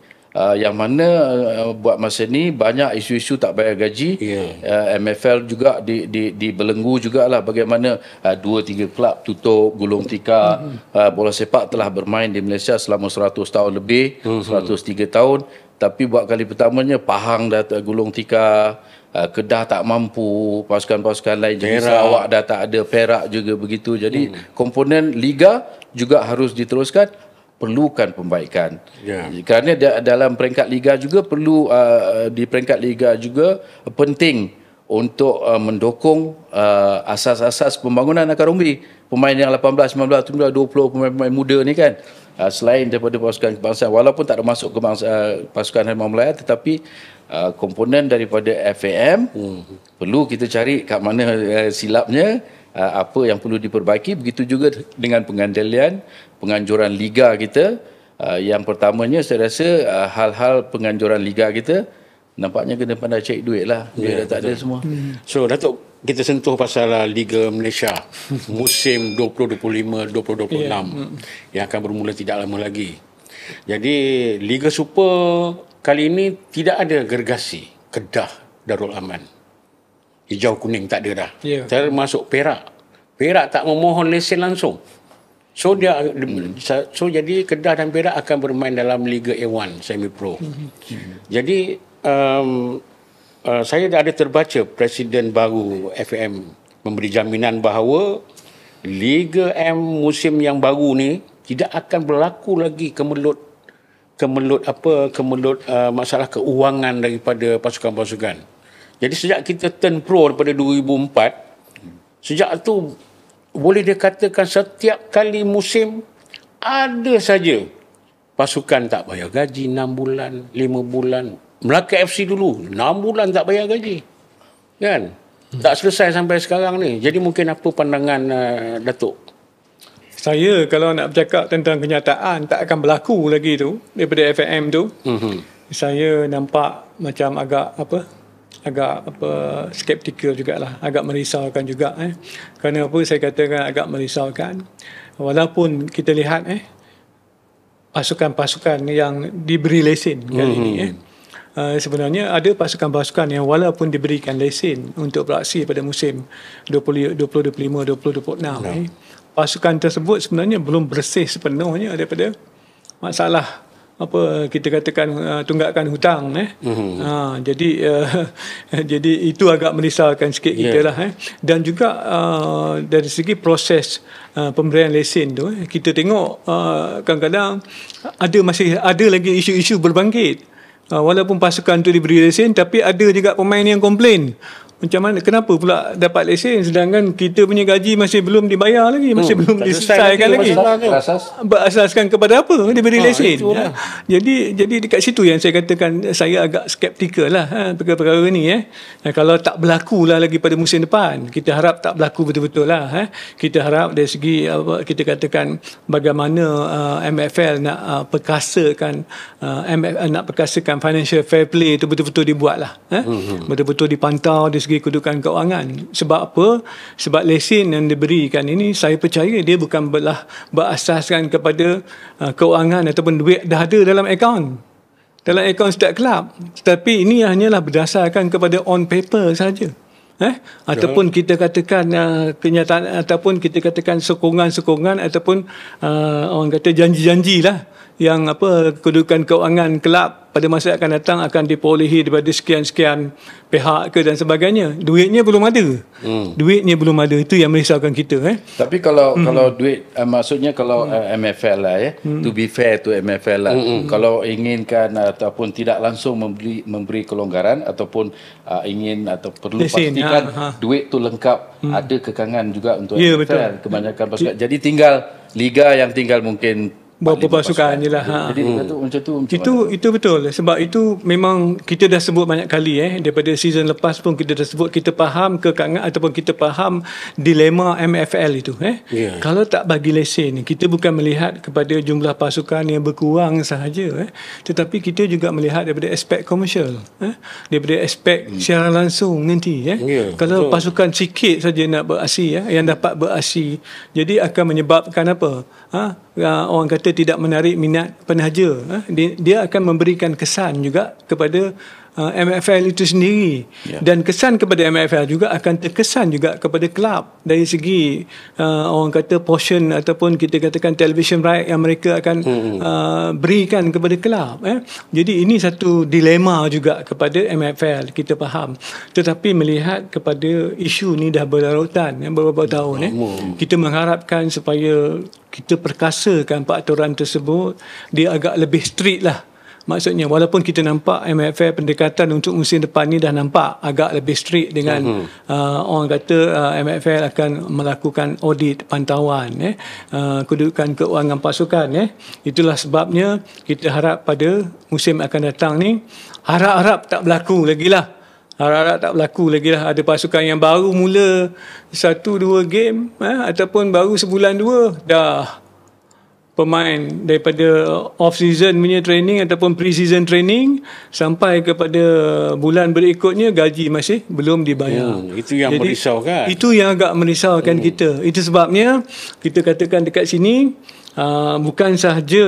yang mana buat masa ni banyak isu-isu tak bayar gaji. MFL juga dibelenggu jugalah bagaimana 2-3 kelab tutup, gulung tikar. Bola sepak telah bermain di Malaysia selama 100 tahun lebih, 103 tahun, tapi buat kali pertamanya Pahang dah gulung tikar, Kedah tak mampu, pasukan-pasukan lain jenis Sarawak dah tak ada, Perak juga begitu. Jadi komponen liga juga harus diteruskan, perlukan pembaikan. Kerana dalam peringkat liga juga perlu, di peringkat liga juga penting untuk mendukung asas-asas pembangunan akar umbi. Pemain yang 18, 19, 20 pemain-pemain muda ni kan. selain daripada pasukan kebangsaan, walaupun tak ada masuk pasukan Harimau Melaya, tetapi komponen daripada FAM perlu kita cari kat mana silapnya, apa yang perlu diperbaiki. Begitu juga dengan pengandalian, penganjuran liga kita. Yang pertamanya saya rasa hal-hal penganjuran liga kita nampaknya kena pandai cari duit lah. Dia dah tak ada semua. So Datuk, kita sentuh pasal Liga Malaysia musim 2025-2026 yang akan bermula tidak lama lagi. Jadi Liga Super kali ini tidak ada gergasi Kedah Darul Aman. Hijau kuning tak ada dah. Termasuk Perak. Perak tak memohon lesen langsung. So jadi Kedah dan Perak akan bermain dalam Liga A1 Semi Pro. Jadi saya dah ada terbaca Presiden baru FAM memberi jaminan bahawa Liga M musim yang baru ni tidak akan berlaku lagi kemelut masalah keuangan daripada pasukan-pasukan. Jadi sejak kita turn pro daripada 2004, sejak tu boleh dikatakan setiap kali musim ada saja pasukan tak bayar gaji 6 bulan, 5 bulan. Melaka FC dulu 6 bulan tak bayar gaji. Kan? Tak selesai sampai sekarang ni. Jadi mungkin apa pandangan Datuk? Saya kalau nak bercakap tentang kenyataan tak akan berlaku lagi tu daripada FAM tu. Saya nampak macam agak skeptikal jugalah, agak merisaukan juga Kerana apa saya katakan agak merisaukan? Walaupun kita lihat pasukan-pasukan yang diberi lesen kali ini sebenarnya ada pasukan-pasukan yang walaupun diberikan lesen untuk beraksi pada musim 2025-2026 pasukan tersebut sebenarnya belum bersih sepenuhnya daripada masalah apa kita katakan tunggakan hutang jadi itu agak merisaukan sikit kita lah dan juga dari segi proses pemberian lesen tu kita tengok kadang-kadang masih ada lagi isu-isu berbangkit walaupun pasukan tu diberi lesen tapi ada juga pemain yang komplain macam mana kenapa pula dapat lesen sedangkan kita punya gaji masih belum dibayar lagi, masih belum diselesaikan lagi. Berasaskan kepada apa diberi lesen? Jadi dekat situ yang saya katakan saya agak skeptikal lah perkara-perkara ni kalau tak berlaku lah lagi pada musim depan. Kita harap tak berlaku betul-betul lah Kita harap dari segi kita katakan bagaimana MFL nak perkasakan financial fair play itu betul-betul dibuat lah betul-betul dipantau dari segi kedudukan keuangan. Sebab apa? Sebab lesen yang diberikan ini saya percaya dia bukan berasaskan kepada keuangan ataupun duit dah ada dalam akaun setiap kelab, tetapi ini hanyalah berdasarkan kepada on paper saja. Ataupun kita katakan kenyataan ataupun kita katakan sokongan-sokongan ataupun orang kata janji-janji lah yang kedudukan keuangan kelab pada masa akan datang akan diperolehi daripada sekian-sekian pihak ke dan sebagainya. Duitnya belum ada. Itu yang merisaukan kita Tapi kalau duit maksudnya kalau MFL lah to be fair to MFL lah. Kalau inginkan ataupun tidak langsung memberi kelonggaran ataupun ingin atau perlu pastikan duit tu lengkap, ada kekangan juga untuk MFL betul. Kebanyakan pasukan. Jadi tinggal liga yang tinggal mungkin berapa pasukan je lah. Jadi macam tu. Itu betul. Sebab itu memang kita dah sebut banyak kali daripada season lepas pun kita dah sebut, kita faham kekangan ataupun kita faham dilema MFL itu. Kalau tak bagi lesen, kita bukan melihat kepada jumlah pasukan yang berkurang sahaja, tetapi kita juga melihat daripada aspek komersial, daripada aspek secara langsung nanti. Kalau pasukan sikit saja nak beraksi, yang dapat beraksi, jadi akan menyebabkan apa? Orang kata tidak menarik minat penaja. Dia akan memberikan kesan juga kepada MFL itu sendiri. Dan kesan kepada MFL juga akan terkesan juga kepada kelab dari segi orang kata portion ataupun kita katakan television right yang mereka akan berikan kepada kelab. Jadi ini satu dilema juga kepada MFL, kita faham. Tetapi melihat kepada isu ni dah berlarutan beberapa tahun, kita mengharapkan supaya kita perkasakan peraturan tersebut, dia agak lebih strict lah Maksudnya walaupun kita nampak MFL pendekatan untuk musim depan ni dah nampak agak lebih strict dengan orang kata MFL akan melakukan audit pantauan kedudukan keuangan pasukan. Itulah sebabnya kita harap pada musim akan datang ni harap-harap tak berlaku lagi lah. Harap-harap tak berlaku lagi lah ada pasukan yang baru mula 1-2 game ataupun baru sebulan 2 dah pemain daripada off-season punya training ataupun pre-season training sampai kepada bulan berikutnya gaji masih belum dibayar. Itu yang merisaukan. Itu yang agak merisaukan kita. Itu sebabnya kita katakan dekat sini bukan sahaja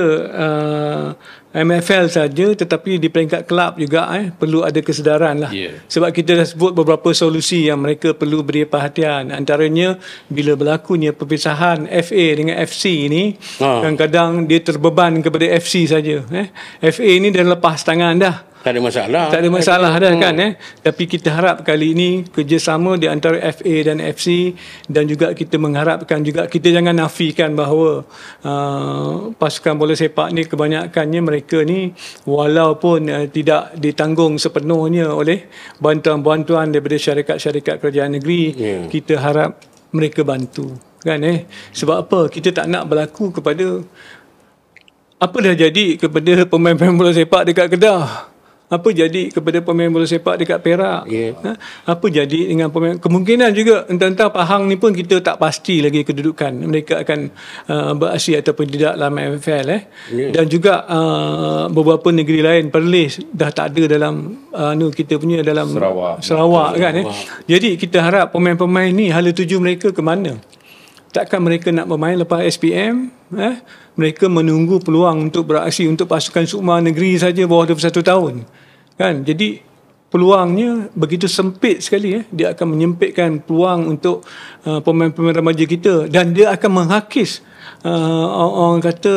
MFL saja tetapi di peringkat kelab juga perlu ada kesedaran lah. Sebab kita dah sebut beberapa solusi yang mereka perlu beri perhatian. Antaranya bila berlakunya perpisahan FA dengan FC ni kadang-kadang dia terbeban kepada FC saja. FA ni dah lepas tangan dah. Tak ada masalah. Tak ada masalah dah kan. Tapi kita harap kali ini kerjasama di antara FA dan FC dan juga kita mengharapkan juga kita jangan nafikan bahawa pasukan bola sepak ni kebanyakannya mereka ni walaupun tidak ditanggung sepenuhnya oleh bantuan-bantuan daripada syarikat-syarikat kerajaan negeri, kita harap mereka bantu kan. Sebab apa? Kita tak nak berlaku kepada apa dah jadi kepada pemain-pemain bola sepak dekat Kedah. Apa jadi kepada pemain bola sepak dekat Perak? Apa jadi dengan pemain? Kemungkinan juga tentang Pahang ni pun kita tak pasti lagi kedudukan mereka akan beraksi ataupun tidak dalam MFL. Dan juga beberapa negeri lain, Perlis dah tak ada dalam kita punya dalam Sarawak kan. Jadi kita harap pemain-pemain ni hala tuju mereka ke mana? Takkan mereka nak bermain lepas SPM? Mereka menunggu peluang untuk beraksi untuk pasukan Sukma Negeri saja bawah 21 tahun. Kan? Jadi peluangnya begitu sempit sekali. Dia akan menyempitkan peluang untuk pemain-pemain remaja kita dan dia akan menghakis orang kata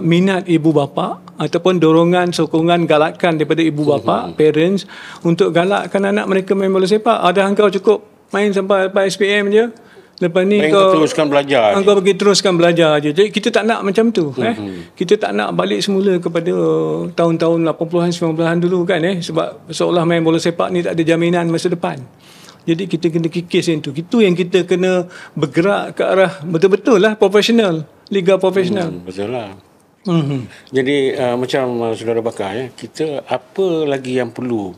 minat ibu bapa ataupun dorongan, sokongan, galakan daripada ibu bapa, parents untuk galakkan anak mereka main bola sepak. Ada engkau cukup main sampai SPM je. Lepas ni kau teruskan belajar. Kau pergi teruskan belajar je. Jadi kita tak nak macam tu. Kita tak nak balik semula kepada tahun-tahun 80-an, 90-an dulu kan. Sebab seolah main bola sepak ni tak ada jaminan masa depan. Jadi kita kena kikis yang tu. Itu yang kita kena bergerak ke arah betul-betul lah profesional. Liga profesional. Betul lah. Jadi macam Saudara Bakar, kita apa lagi yang perlu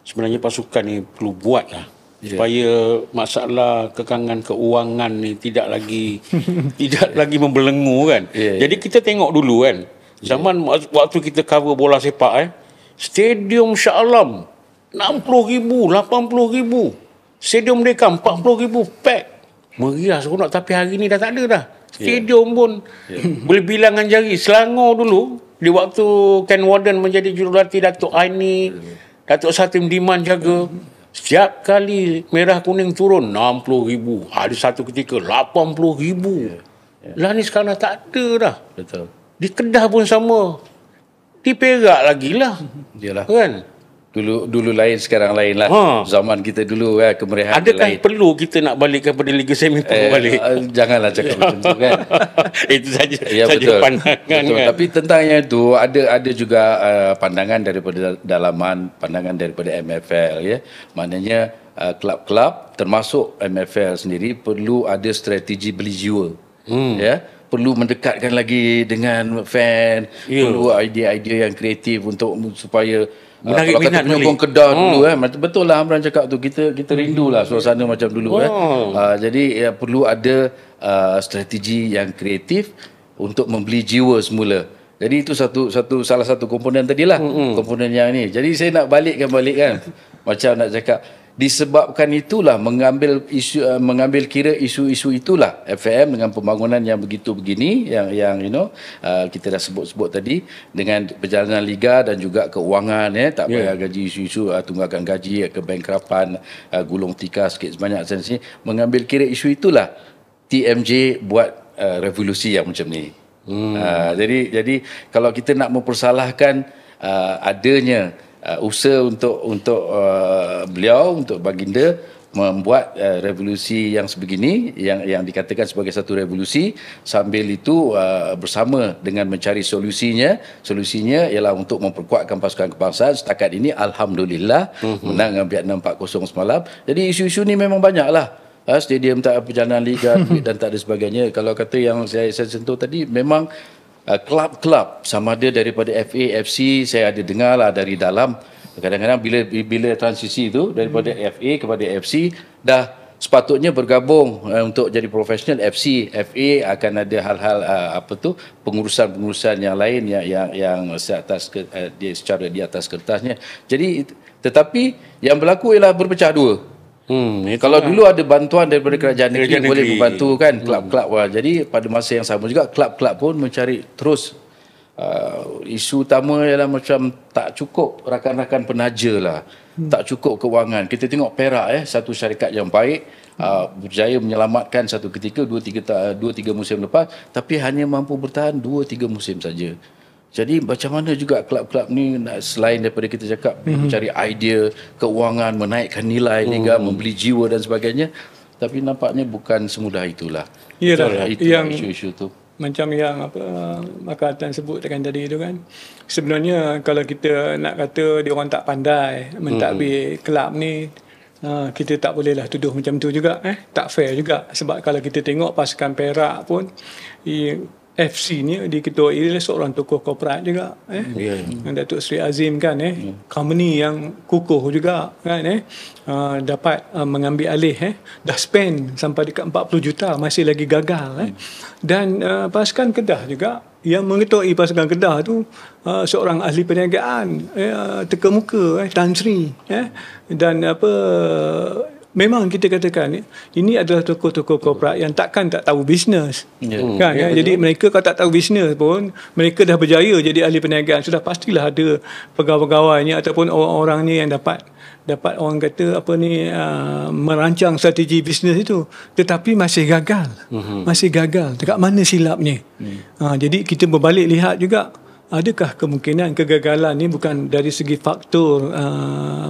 sebenarnya pasukan ni perlu buat lah supaya masalah kekangan keuangan ni tidak lagi membelenggu kan. Jadi kita tengok dulu kan, zaman waktu kita cover bola sepak stadium Shah Alam 60,000, 80,000, stadium Merdeka 40,000 pack, meriah seronok. Tapi hari ni dah tak ada dah stadium pun. Boleh bilangan jari. Selangor dulu di waktu Ken Warden menjadi jurulatih Datuk Aini, Datuk Satim Diman jaga, setiap kali merah kuning turun 60,000. Ada satu ketika 80,000. Lah ni sekarang dah tak ada dah. Betul. Di Kedah pun sama. Di Perak lagi lah. Yalah. Kan? Dulu lain, sekarang lain lah. Zaman kita dulu kemeriahan adakah lain. perlu kita nak balik kepada Liga Semi balik? Janganlah cakap macam tu kan. Itu saja betul. pandangan betul. kan. Tapi tentang yang itu ada juga pandangan daripada dalaman, pandangan daripada MFL Maknanya kelab-kelab termasuk MFL sendiri perlu ada strategi beli jiwa. Perlu mendekatkan lagi dengan fan, perlu idea-idea yang kreatif untuk supaya menarik minat penyokong Kedah dulu betul lah Amran cakap tu, kita rindulah suasana macam dulu jadi perlu ada strategi yang kreatif untuk membeli jiwa semula. Jadi itu salah satu komponen tadilah, komponen yang ni. Jadi saya nak balik kan macam nak cakap disebabkan itulah mengambil kira isu-isu itulah FAM dengan pembangunan yang begitu begini yang kita dah sebut tadi dengan perjalanan liga dan juga keuangan tak payah gaji isu-isu tunggakan gaji, kebankrapan, gulung tikar sikit sebanyak sini. Mengambil kira isu itulah TMJ buat revolusi yang macam ni. Jadi kalau kita nak mempersalahkan adanya usaha untuk beliau, untuk baginda membuat revolusi yang sebegini yang dikatakan sebagai satu revolusi, sambil itu bersama dengan mencari solusinya ialah untuk memperkuatkan pasukan kebangsaan. Setakat ini alhamdulillah menang dengan Vietnam 4-0 semalam. Jadi isu-isu ni memang banyaklah. Stadium tak perjalanan liga dan tak ada sebagainya. Kalau kata yang saya sentuh tadi, memang kelab-kelab sama ada daripada FA, FC, saya ada dengar lah dari dalam. Kadang-kadang bila transisi itu daripada FA kepada FC, dah sepatutnya bergabung untuk jadi profesional. FC, FA akan ada hal-hal pengurusan-pengurusan yang lain yang secara di atas kertasnya. Jadi tetapi yang berlaku ialah berpecah dua. Kalau dulu ada bantuan daripada kerajaan negeri boleh membantu kan kelab-kelab. Jadi pada masa yang sama juga kelab-kelab pun mencari terus. Isu utama ialah macam tak cukup rakan-rakan penaja lah. Tak cukup kewangan. Kita tengok Perak satu syarikat yang baik, berjaya menyelamatkan satu ketika 2-3 musim lepas, tapi hanya mampu bertahan 2-3 musim saja. Jadi macam mana juga kelab-kelab ni selain daripada kita cakap mencari idea, keuangan, menaikkan nilai liga, membeli jiwa dan sebagainya, tapi nampaknya bukan semudah itulah. Iyalah, yang isu-isu tu. Macam yang Makatan sebutkan tadi itu kan, sebenarnya kalau kita nak kata dia orang tak pandai mentadbir kelab ni, kita tak bolehlah tuduh macam tu juga. Tak fair juga, sebab kalau kita tengok pasukan Perak pun, FC ni diketuai oleh seorang tokoh korporat juga, Datuk Seri Azim kan, company yang kukuh juga kan, dapat mengambil alih, dah spend sampai dekat 40 juta masih lagi gagal, dan pasukan Kedah juga yang mengetuai pasukan Kedah tu seorang ahli perniagaan teka muka, Tan Sri, dan memang kita katakan ini adalah tokoh-tokoh korporat yang takkan tak tahu bisnes, kan? Jadi mereka kalau tak tahu bisnes pun, mereka dah berjaya jadi ahli perniagaan, sudah pastilah ada pegawai-pegawainya ataupun orang-orang ni yang dapat orang kata merancang strategi bisnes itu, tetapi masih gagal. Dekat mana silapnya? Jadi kita berbalik lihat juga, adakah kemungkinan kegagalan ni bukan dari segi faktor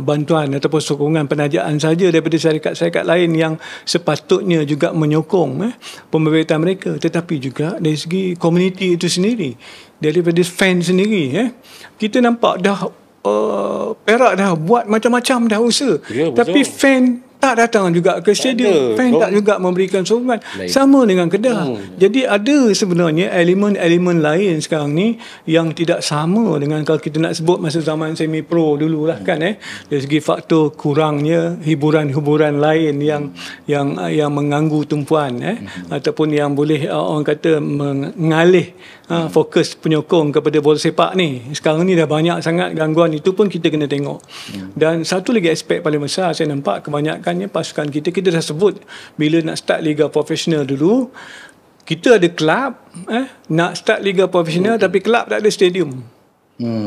bantuan ataupun sokongan penajaan saja daripada syarikat-syarikat lain yang sepatutnya juga menyokong pemerintahan mereka, tetapi juga dari segi komuniti itu sendiri, daripada fan sendiri. Kita nampak dah Perak dah buat macam-macam dah usaha, tapi fan tak datang juga ke stadium, fan tak juga memberikan sokongan. Sama dengan Kedah. Jadi ada sebenarnya elemen-elemen lain sekarang ni yang tidak sama dengan kalau kita nak sebut masa zaman semi pro dululah kan, dari segi faktor kurangnya hiburan-hiburan lain yang mengganggu tumpuan, ataupun yang boleh orang kata mengalih fokus penyokong kepada bola sepak ni. Sekarang ni dah banyak sangat gangguan, itu pun kita kena tengok. Dan satu lagi aspek paling besar saya nampak, kebanyakannya pasukan kita dah sebut bila nak start liga profesional dulu, kita ada kelab nak start liga profesional tapi kelab tak ada stadium.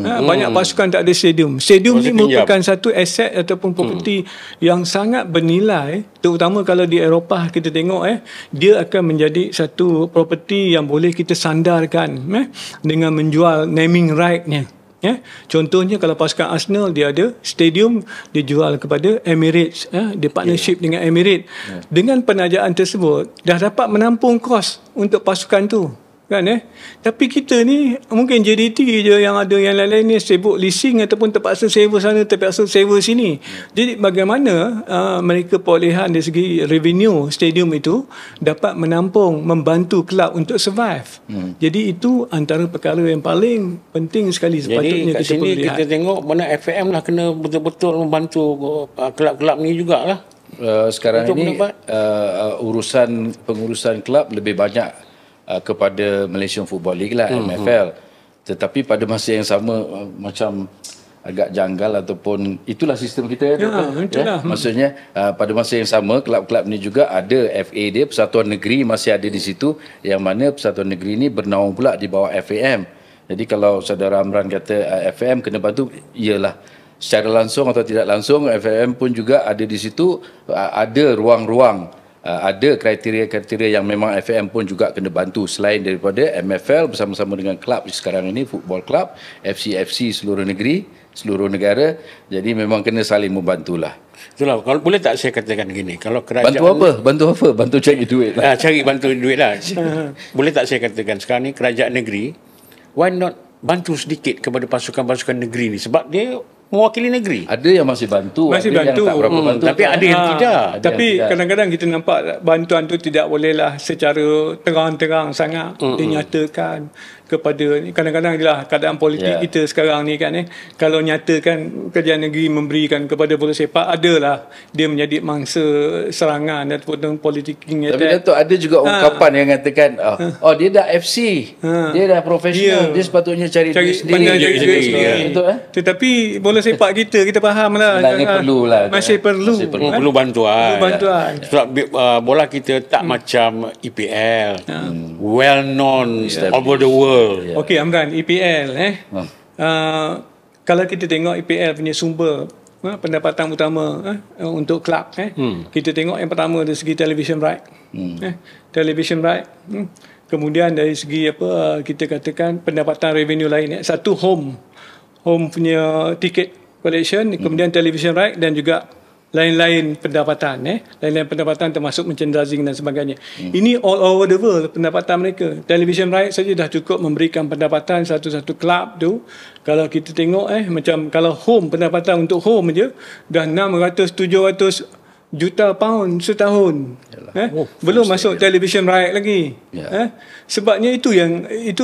Banyak pasukan tak ada stadium. Stadium ni merupakan satu aset ataupun property yang sangat bernilai, terutama kalau di Eropah kita tengok dia akan menjadi satu property yang boleh kita sandarkan dengan menjual naming right-nya. Contohnya kalau pasukan Arsenal, dia ada stadium, dia jual kepada Emirates, dia partnership dengan Emirates. Dengan penajaan tersebut dah dapat menampung kos untuk pasukan tu kan. Tapi kita ni mungkin JDT je yang ada, yang lain-lain ni sibuk leasing ataupun terpaksa sewa sana, terpaksa sewa sini. Jadi bagaimana mereka perolehan dari segi revenue stadium itu dapat menampung, membantu kelab untuk survive. Jadi itu antara perkara yang paling penting sekali sepatutnya kita perlu lihat. Jadi kat sini kita tengok mana FAM lah kena betul-betul membantu kelab-kelab ni jugalah. Sekarang ini pengurusan kelab lebih banyak kepada Malaysian Football League lah, MFL. Tetapi pada masa yang sama macam agak janggal ataupun itulah sistem kita. Maksudnya pada masa yang sama kelab-kelab ni juga ada FA dia, Persatuan Negeri masih ada di situ, yang mana Persatuan Negeri ni bernaung pula di bawah FAM. Jadi kalau saudara Amran kata FAM kena bantu, iyalah secara langsung atau tidak langsung FAM pun juga ada di situ, ada ruang-ruang, ada kriteria-kriteria yang memang FAM pun juga kena bantu selain daripada MFL bersama-sama dengan kelab sekarang ini, football club, FC seluruh negeri seluruh negara. Jadi memang kena saling membantulah. Itulah, kalau boleh tak saya katakan gini, kalau kerajaan Bantu apa? Bantu cari duit lah. cari bantu duit lah. Boleh tak saya katakan sekarang ni kerajaan negeri, why not bantu sedikit kepada pasukan-pasukan negeri ni, sebab dia mewakili negeri. Ada yang masih bantu, Masih ada bantu. yang tak berapa bantu. Tapi ada yang tidak. Tapi kadang-kadang kita nampak bantuan tu tidak bolehlah secara terang-terang sangat dinyatakan kepada ni. Kadang-kadang adalah keadaan politik kita sekarang ni kan kalau nyatakan kerajaan negeri memberikan kepada bola sepak, adalah dia menjadi mangsa serangan ataupun politicking Tapi attack. Datuk, ada juga ungkapan yang katakan dia dah FC, dia dah profesional, dia sepatutnya cari duit sendiri. Betul, Tetapi bola sepak kita faham lah, masih perlu Perlu bantuan. Sebab bola kita tak macam EPL, well known over the world. Okey Amran, EPL kalau kita tengok EPL punya sumber pendapatan utama untuk kelab kita tengok yang pertama dari segi television right. Television right. Kemudian dari segi kita katakan pendapatan revenue lain, satu home punya ticket collection, kemudian television right, dan juga lain-lain pendapatan lain-lain pendapatan termasuk merchandising dan sebagainya. Ini all over the world pendapatan mereka. Television right saja dah cukup memberikan pendapatan satu-satu kelab tu. Kalau kita tengok macam kalau home, pendapatan untuk home je dah 600-700 juta pound setahun. Belum masuk television right lagi. Sebabnya itu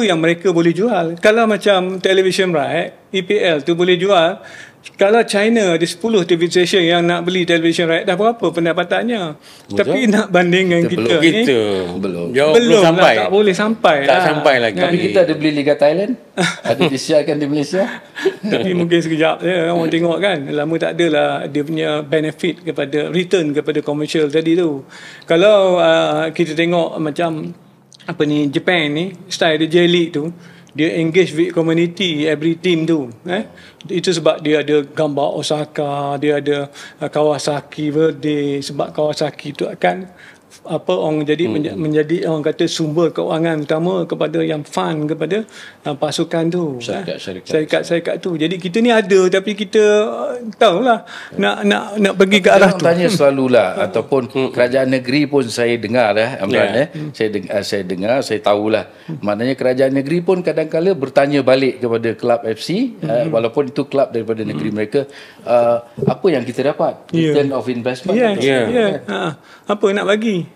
yang mereka boleh jual. Kalau macam television right, EPL tu boleh jual. Kalau China ada 10 TV station yang nak beli television right, dah berapa pendapatannya? Betul? Tapi nak bandingkan kita ni belum sampai. Tak boleh sampai. Tak sampai lagi. Tapi kita ada beli Liga Thailand. Ada disiarkan di Malaysia. Tapi mungkin sekejap je orang tengok kan. Lama tak adalah dia punya benefit kepada return kepada commercial tadi tu. Kalau kita tengok macam Japan ni, style dia J-League tu, dia engage with community, every team tu. Itu sebab dia ada gambar Osaka, dia ada Kawasaki Verde, sebab Kawasaki tu akan orang menjadi orang kata sumber keuangan utama kepada yang fund kepada pasukan tu, syarikat tu. Jadi kita ni ada, tapi kita tahulah nak pergi ke arah tu. Tanya selalulah ataupun kerajaan negeri pun saya dengar Amran saya dengar, saya tahulah. Maknanya kerajaan negeri pun kadang-kala bertanya balik kepada kelab FC, walaupun itu kelab daripada negeri mereka, apa yang kita dapat, return of investment. Apa nak bagi?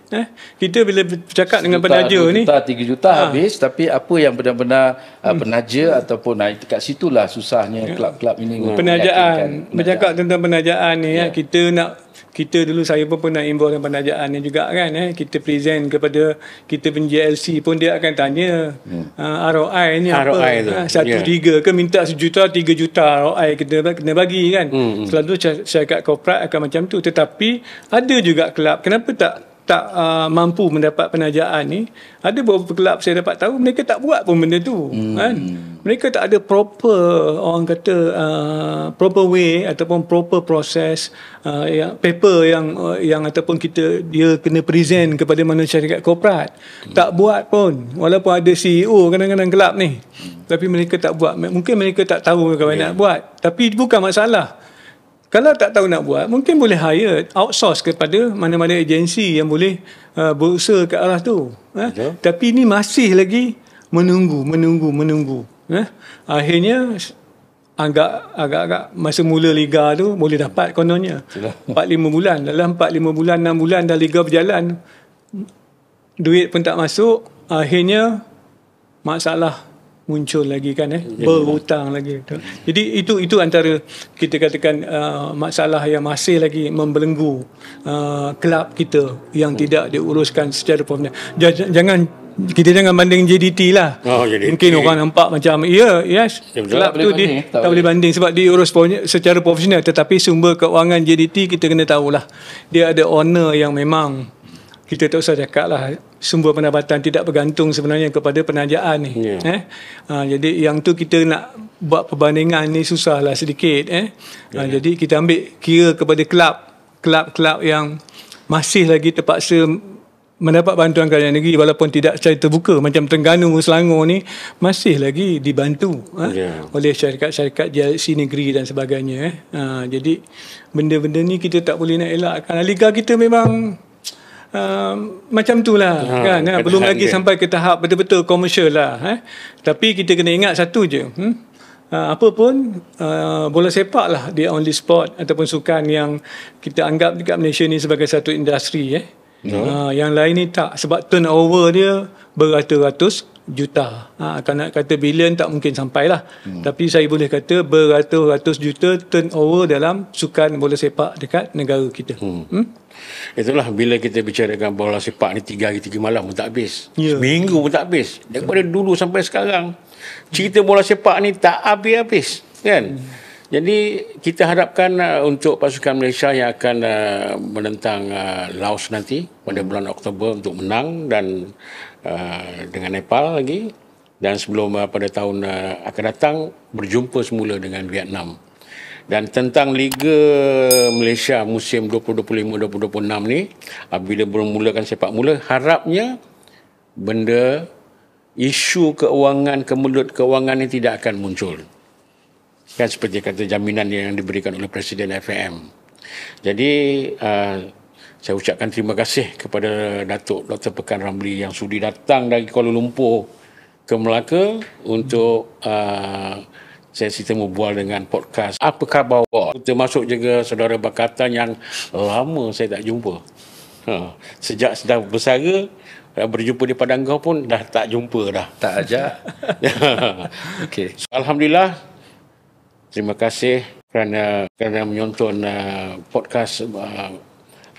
Kita bila bercakap dengan penaja ni 3 juta habis, tapi apa yang benar-benar penaja ataupun kat situlah susahnya kelab-kelab ini. Penajaan, bercakap tentang penajaan ni kita dulu, saya pun pernah involve dalam penajaan ni juga kan. Kita present kepada kita punya GLC pun, dia akan tanya ROI ni apa. 1.3 ke minta 1 juta, 3 juta ROI kena bagi kan. Selalu syarikat korporat akan macam tu. Tetapi ada juga kelab kenapa tak mampu mendapat penajaan ni. Ada beberapa kelab saya dapat tahu mereka tak buat pun benda tu kan. Mereka tak ada proper, orang kata proper way ataupun proper process, paper yang ataupun dia kena present kepada mana syarikat korporat. Tak buat pun, walaupun ada CEO kadang-kadang kelab ni, tapi mereka tak buat. Mungkin mereka tak tahu kalau nak buat, tapi bukan masalah. Kalau tak tahu nak buat, mungkin boleh hire, outsource kepada mana-mana agensi yang boleh berusaha ke arah tu. Tapi ini masih lagi menunggu. Akhirnya agak-agak masa mula liga tu boleh dapat kononnya 4-5 bulan. Dalam 4-5 bulan, 6 bulan dah liga berjalan, duit pun tak masuk. Akhirnya masalah muncul lagi kan, berhutang lagi. Jadi itu antara kita katakan masalah yang masih lagi membelenggu kelab kita yang tidak diuruskan secara profesional. Kita jangan banding JDT lah. Mungkin orang nampak macam kelab tu dia tak boleh banding sebab diurus secara profesional, tetapi sumber keuangan JDT kita kena tahulah. Dia ada owner yang memang kita tak usah cakap lah, sumber pendapatan tidak bergantung sebenarnya kepada penajaan ni. Jadi yang tu kita nak buat perbandingan ni susah lah sedikit. Jadi kita ambil kira kepada kelab yang masih lagi terpaksa mendapat bantuan kerajaan negeri walaupun tidak secara terbuka, macam Terengganu, Selangor ni masih lagi dibantu oleh syarikat-syarikat GLC negeri dan sebagainya. Jadi benda-benda ni kita tak boleh nak elakkan. Liga kita memang macam tu lah kan. Belum lagi sampai ke tahap betul-betul komersial lah. Tapi kita kena ingat satu je, apa pun bola sepak lah dia only sport ataupun sukan yang kita anggap dekat Malaysia ni sebagai satu industri. Yang lain ni tak, sebab turnover dia beratus-ratus juta. Kalau nak kata bilion tak mungkin sampai lah. Tapi saya boleh kata beratus-ratus juta turnover dalam sukan bola sepak dekat negara kita. Itulah bila kita bicarakan bola sepak ni 3 hari 3 malam pun tak habis. Seminggu pun tak habis. Daripada dulu sampai sekarang cerita bola sepak ni tak habis-habis kan. Jadi kita harapkan untuk pasukan Malaysia yang akan menentang Laos nanti pada bulan Oktober untuk menang dan dengan Nepal lagi, dan sebelum pada tahun akan datang berjumpa semula dengan Vietnam. Dan tentang Liga Malaysia musim 2025-2026 ni, apabila bermulakan sepak mula, harapnya benda isu keuangan, kemelut keuangan ni tidak akan muncul. Kan seperti kata jaminan yang diberikan oleh Presiden FAM. Jadi saya ucapkan terima kasih kepada Datuk Dr. Pekan Ramli yang sudi datang dari Kuala Lumpur ke Melaka untuk sesi temu bual dengan podcast Apa Khabar Bos. Termasuk juga saudara Bakatan yang lama saya tak jumpa. Sejak sedang bersara, berjumpa di Padang Gau pun dah tak jumpa dah. Tak ajak. Okay. So, Alhamdulillah. Terima kasih kerana menonton podcast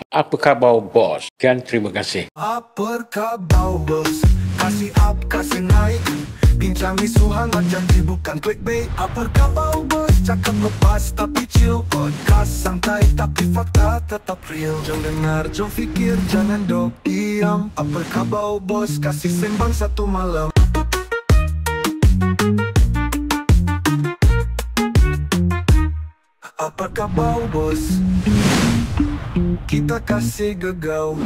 Apa Khabar Bos. Dan terima kasih. Apa khabar bos? Kasih up, kasih naik. Bincang isu hangat, janji bukan clickbait. Apa khabar bos? Cakap lepas tapi chill. Podcast santai tapi fakta tetap real. Jom dengar, jom fikir, jangan dok diam. Apa khabar bos? Kasih sembang satu malam. Apa khabar bos? Kita kasih gegau.